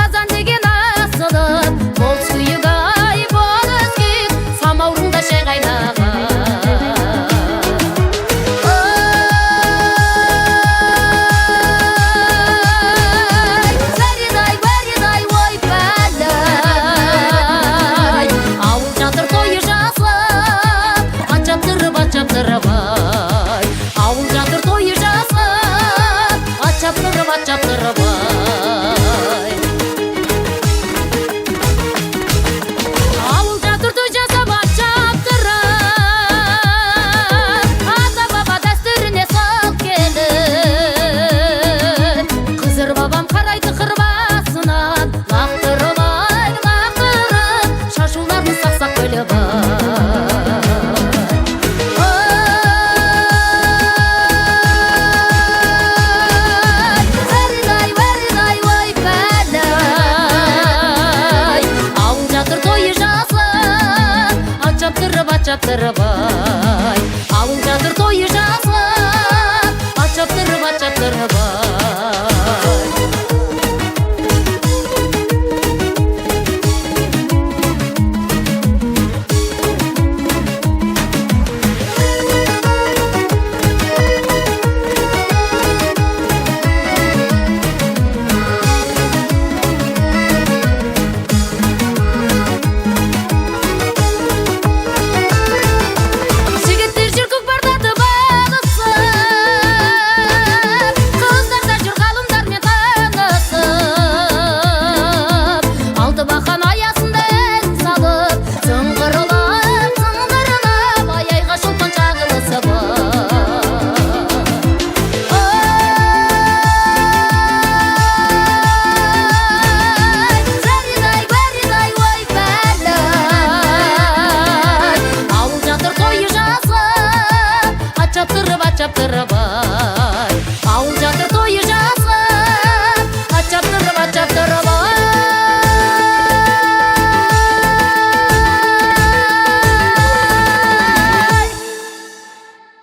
қазан деген асылып, бол сүйігай бол өзгек, самаурында шай қайнаған. Вәридай, вәридай, ой пәлі-ай, ауыл жатыр тойы жасып, ат шаптырып ай. Ауыл жатыр тойы жасып, ат шаптырып ай. Ауыл жатыр той жасап, ат шаптырып, ата баба дәстүріне салт келіп, қызыр бабам қарайды қыр басынан, лақтырып ай, лақтырып, шашуларын сақ-сақ бөліп ай. Çaptırıp